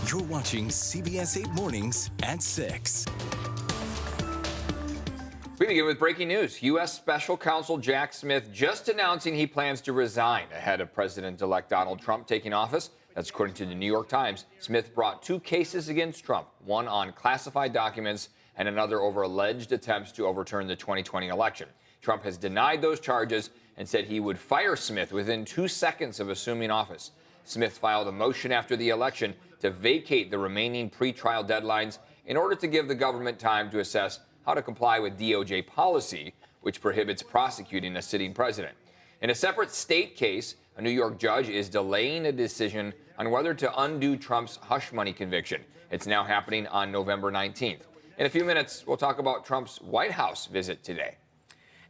You're watching CBS 8 Mornings at 6. We begin with breaking news. U.S. Special Counsel Jack Smith just announcing he plans to resign ahead of President-elect Donald Trump taking office. That's according to the New York Times. Smith brought 2 cases against Trump, one on classified documents and another over alleged attempts to overturn the 2020 election. Trump has denied those charges and said he would fire Smith within 2 seconds of assuming office. Smith filed a motion after the election to vacate the remaining pretrial deadlines in order to give the government time to assess how to comply with DOJ policy, which prohibits prosecuting a sitting president. In a separate state case, a New York judge is delaying a decision on whether to undo Trump's hush money conviction. It's now happening on November 19th. In a few minutes, we'll talk about Trump's White House visit today.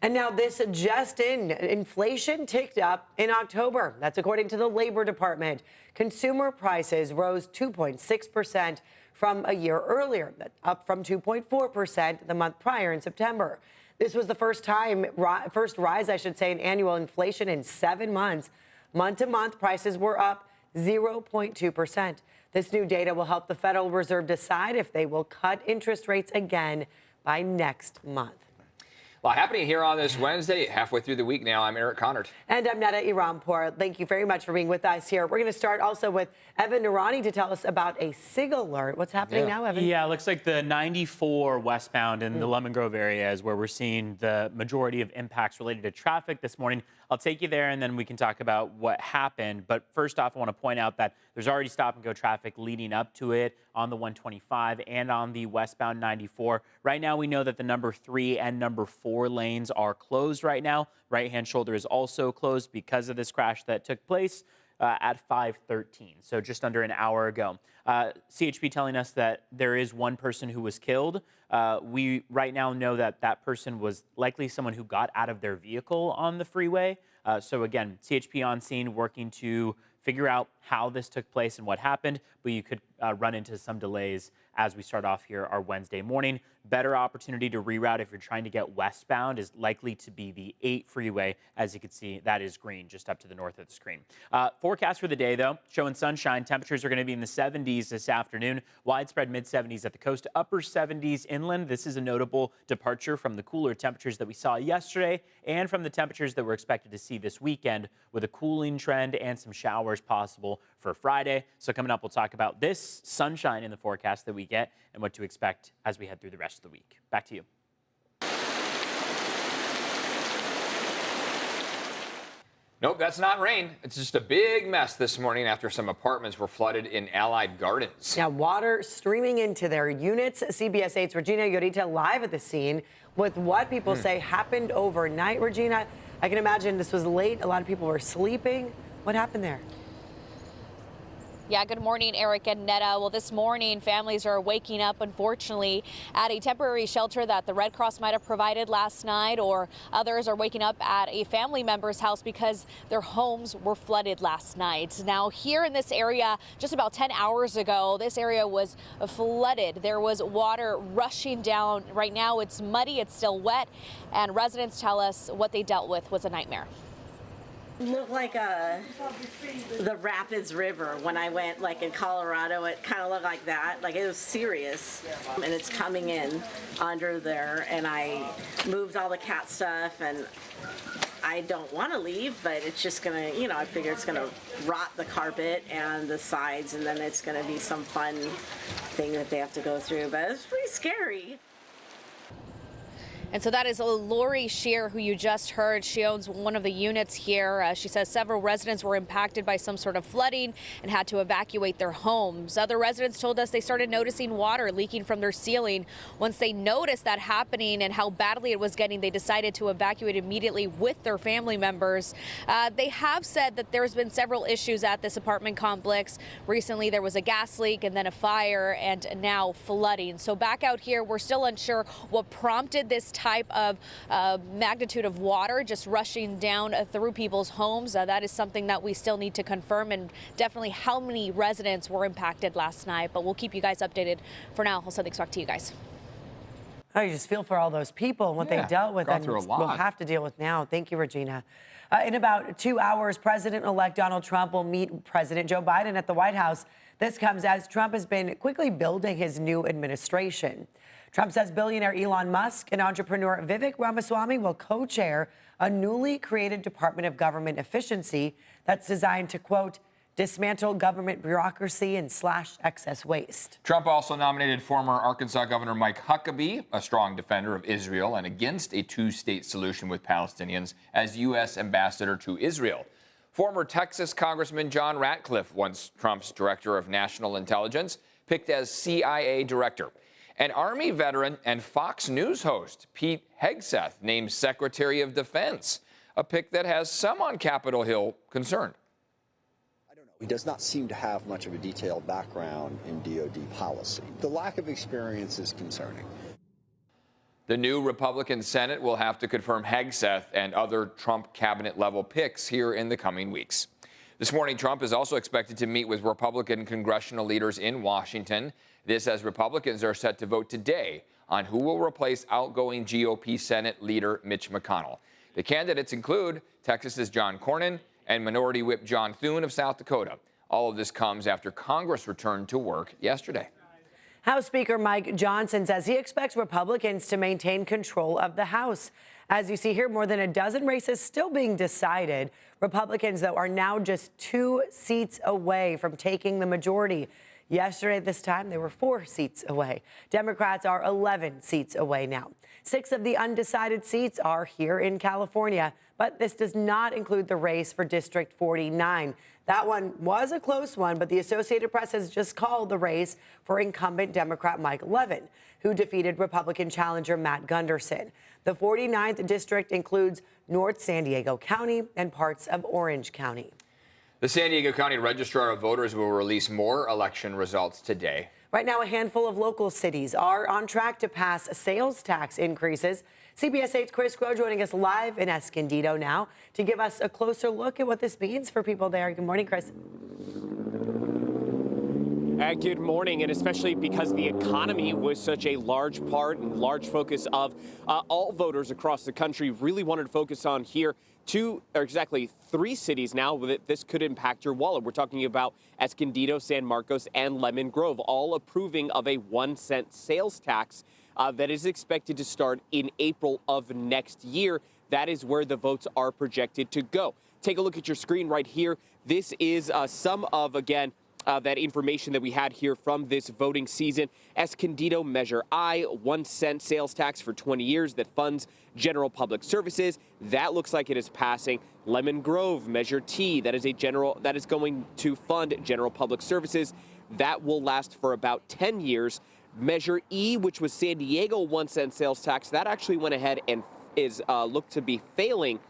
And now this just in, inflation ticked up in October. That's according to the Labor Department. Consumer prices rose 2.6% from a year earlier, up from 2.4% the month prior in September. This was the first rise, I should say, in annual inflation in 7 months. Month to month, prices were up 0.2%. This new data will help the Federal Reserve decide if they will cut interest rates again by next month. A lot happening here on this Wednesday, halfway through the week now. I'm Eric Connard. And I'm Neda Irampour. Thank you very much for being with us here. We're going to start also with Evan Noorani to tell us about a SIG alert. What's happening now, Evan? Yeah, it looks like the 94 westbound in the Lemon Grove area is where we're seeing the majority of impacts related to traffic this morning. I'll take you there, and then we can talk about what happened. But first off, I want to point out that there's already stop-and-go traffic leading up to it on the 125 and on the westbound 94. Right now, we know that the number 3 and number 4 lanes are closed right now. Right-hand shoulder is also closed because of this crash that took place at 5:13, so just under an hour ago. CHP telling us that there is one person who was killed. We right now know that that person was likely someone who got out of their vehicle on the freeway. So again, CHP on scene working to figure out how this took place and what happened, but you could run into some delays as we start off here our Wednesday morning. Better opportunity to reroute if you're trying to get westbound is likely to be the 8 freeway. As you can see, that is green just up to the north of the screen. Forecast for the day, though, showing sunshine. Temperatures are going to be in the 70s this afternoon. Widespread mid-70s at the coast, upper 70s inland. This is a notable departure from the cooler temperatures that we saw yesterday and from the temperatures that we're expected to see this weekend, with a cooling trend and some showers possible for Friday. So coming up, we'll talk about this sunshine in the forecast that we get and what to expect as we head through the rest of the week. Back to you. Nope, that's not rain. It's just a big mess this morning after some apartments were flooded in Allied Gardens. Now, water streaming into their units. CBS 8's Regina Yorita live at the scene with what people say happened overnight. Regina, I can imagine this was late. A lot of people were sleeping. What happened there? Yeah, good morning, Eric and Neda. Well, this morning, families are waking up, unfortunately, at a temporary shelter that the Red Cross might have provided last night, or others are waking up at a family member's house because their homes were flooded last night. Now, here in this area, just about 10 hours ago, this area was flooded. There was water rushing down. Right now, it's muddy, it's still wet, and residents tell us what they dealt with was a nightmare. Looked like the Rapids River. When I went like in Colorado, it kind of looked like that. Like it was serious, and it's coming in under there. And I moved all the cat stuff, and I don't want to leave, but it's just gonna, I figure it's gonna rot the carpet and the sides, and then it's gonna be some fun thing that they have to go through. But it's pretty scary. And so that is Lori Shear, who you just heard. She owns one of the units here. She says several residents were impacted by some sort of flooding and had to evacuate their homes. Other residents told us they started noticing water leaking from their ceiling. Once they noticed that happening and how badly it was getting, they decided to evacuate immediately with their family members. They have said that there's been several issues at this apartment complex. Recently, there was a gas leak and then a fire and now flooding. So back out here, we're still unsure what prompted this type of magnitude of water just rushing down through people's homes. That is something that we still need to confirm, and definitely how many residents were impacted last night. But we'll keep you guys updated. For now, I'll send things back to you guys. Oh, you just feel for all those people and what they dealt with, gone and through a lot. will have to deal with now. Thank you, Regina. In about 2 hours, President-elect Donald Trump will meet President Joe Biden at the White House. This comes as Trump has been quickly building his new administration. Trump says billionaire Elon Musk and entrepreneur Vivek Ramaswamy will co-chair a newly created Department of Government Efficiency that's designed to, quote, dismantle government bureaucracy and slash excess waste. Trump also nominated former Arkansas Governor Mike Huckabee, a strong defender of Israel and against a two-state solution with Palestinians, as U.S. ambassador to Israel. Former Texas Congressman John Ratcliffe, once Trump's director of national intelligence, picked as CIA director. An Army veteran and Fox News host, Pete Hegseth, named Secretary of Defense, a pick that has some on Capitol Hill concerned. He does not seem to have much of a detailed background in DoD policy. The lack of experience is concerning. The new Republican Senate will have to confirm Hegseth and other Trump cabinet-level picks here in the coming weeks. This morning, Trump is also expected to meet with Republican congressional leaders in Washington. This as Republicans are set to vote today on who will replace outgoing GOP Senate leader Mitch McConnell. The candidates include Texas's John Cornyn and Minority Whip John Thune of South Dakota. All of this comes after Congress returned to work yesterday. House Speaker Mike Johnson says he expects Republicans to maintain control of the House. As you see here, more than a dozen races still being decided. Republicans, though, are now just 2 seats away from taking the majority. Yesterday at this time, they were 4 seats away. Democrats are 11 seats away now. 6 of the undecided seats are here in California, but this does not include the race for District 49. That one was a close one, but the Associated Press has just called the race for incumbent Democrat Mike Levin, who defeated Republican challenger Matt Gunderson. The 49th district includes North San Diego County and parts of Orange County. The San Diego County Registrar of Voters will release more election results today. Right now, a handful of local cities are on track to pass sales tax increases. CBS 8's Chris Groh joining us live in Escondido now to give us a closer look at what this means for people there. Good morning, Chris. Good morning, and especially because the economy was such a large part and large focus of all voters across the country, really wanted to focus on here 2 or exactly 3 cities now that this could impact your wallet. We're talking about Escondido, San Marcos, and Lemon Grove, all approving of a 1-cent sales tax that is expected to start in April of next year. That is where the votes are projected to go. Take a look at your screen right here. This is some of, again, that information that we had here from this voting season. Escondido Measure I, 1-cent sales tax for 20 years that funds general public services. That looks like it is passing. Lemon Grove Measure T, that is going to fund general public services. That will last for about 10 years. Measure E, which was San Diego 1-cent sales tax, that actually went ahead and is looked to be failing.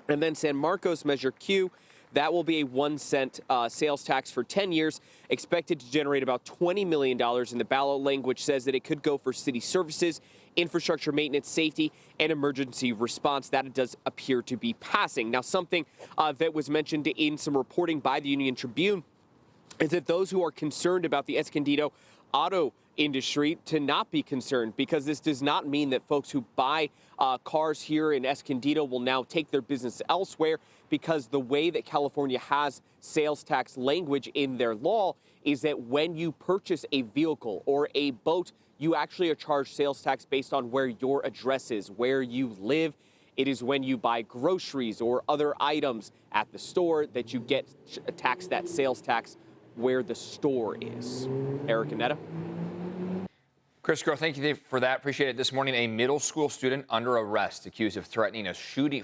And then San Marcos Measure Q, that will be a 1-cent sales tax for 10 years, expected to generate about $20 million. In the ballot language says that it could go for city services, infrastructure maintenance, safety, and emergency response. That does appear to be passing. Now, something that was mentioned in some reporting by the Union Tribune is that those who are concerned about the Escondido auto industry to not be concerned, because this does not mean that folks who buy cars here in Escondido will now take their business elsewhere, because the way that California has sales tax language in their law is that when you purchase a vehicle or a boat, you actually are charged sales tax based on where your address is, where you live. It is when you buy groceries or other items at the store that you get taxed that sales tax where the store is. Eric and Netta. Chris Groh, thank you for that. Appreciate it. This morning, a middle school student under arrest accused of threatening a shooting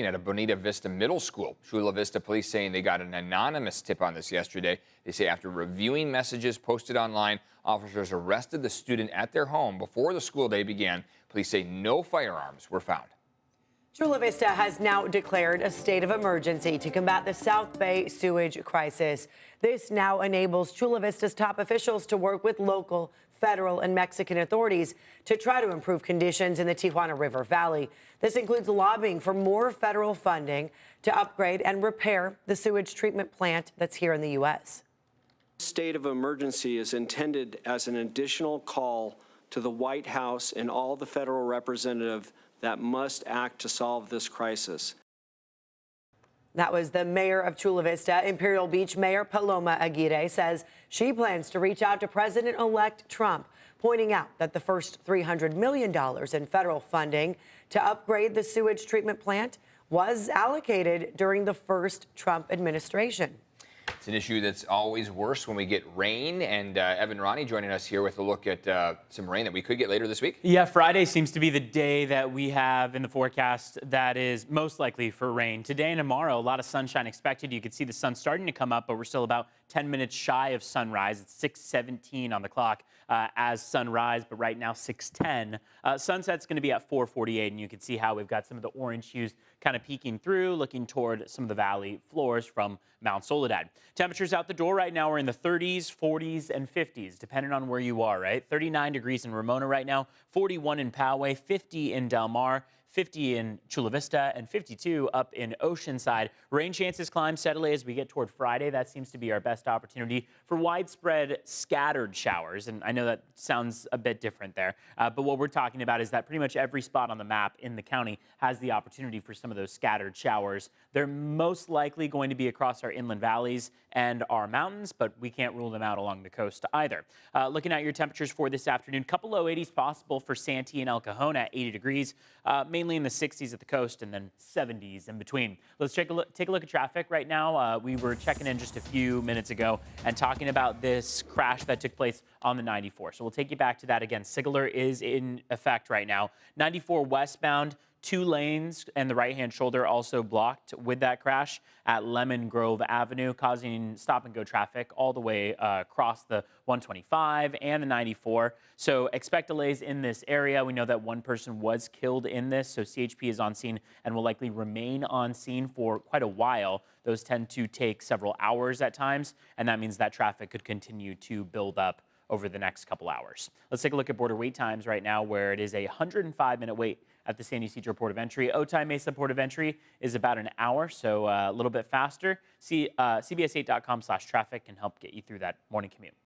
at a Bonita Vista Middle School. Chula Vista police saying they got an anonymous tip on this yesterday. They say after reviewing messages posted online, officers arrested the student at their home before the school day began. Police say no firearms were found. Chula Vista has now declared a state of emergency to combat the South Bay sewage crisis. This now enables Chula Vista's top officials to work with local, federal, and Mexican authorities to try to improve conditions in the Tijuana River Valley. This includes lobbying for more federal funding to upgrade and repair the sewage treatment plant that's here in the U.S. State of emergency is intended as an additional call to the White House and all the federal representatives that must act to solve this crisis. That was the mayor of Chula Vista. Imperial Beach Mayor Paloma Aguirre says she plans to reach out to President-elect Trump, pointing out that the first $300 million in federal funding to upgrade the sewage treatment plant was allocated during the first Trump administration. It's an issue that's always worse when we get rain. And Evan Ronnie joining us here with a look at some rain that we could get later this week. Yeah, Friday seems to be the day that we have in the forecast that is most likely for rain. Today and tomorrow, a lot of sunshine expected. You can see the sun starting to come up, but we're still about 10 minutes shy of sunrise. It's 6:17 on the clock as sunrise, but right now 6:10. Sunset's going to be at 4:48, and you can see how we've got some of the orange hues kind of peeking through, looking toward some of the valley floors from Mount Soledad. Temperatures out the door right now are in the 30s, 40s, and 50s, depending on where you are, right? 39 degrees in Ramona right now, 41 in Poway, 50 in Del Mar, 50 in Chula Vista, and 52 up in Oceanside. Rain chances climb steadily as we get toward Friday. That seems to be our best opportunity for widespread scattered showers. And I know that sounds a bit different there, but what we're talking about is that pretty much every spot on the map in the county has the opportunity for some of those scattered showers. They're most likely going to be across our inland valleys and our mountains, but we can't rule them out along the coast either. Looking at your temperatures for this afternoon, couple low 80s possible for Santee and El Cajon at 80 degrees, mainly in the 60s at the coast and then 70s in between. Let's take a look at traffic right now. We were checking in just a few minutes ago and talking about this crash that took place on the 94. So we'll take you back to that again. Sigler is in effect right now. 94 westbound, 2 lanes and the right-hand shoulder also blocked with that crash at Lemon Grove Avenue, causing stop-and-go traffic all the way across the 125 and the 94. So expect delays in this area. We know that one person was killed in this, so CHP is on scene and will likely remain on scene for quite a while. Those tend to take several hours at times, and that means that traffic could continue to build up over the next couple hours. Let's take a look at border wait times right now, where it is a 105-minute wait at the San Ysidro Port of Entry. Otay Mesa Port of Entry is about an hour, so a little bit faster. CBS8.com/traffic can help get you through that morning commute.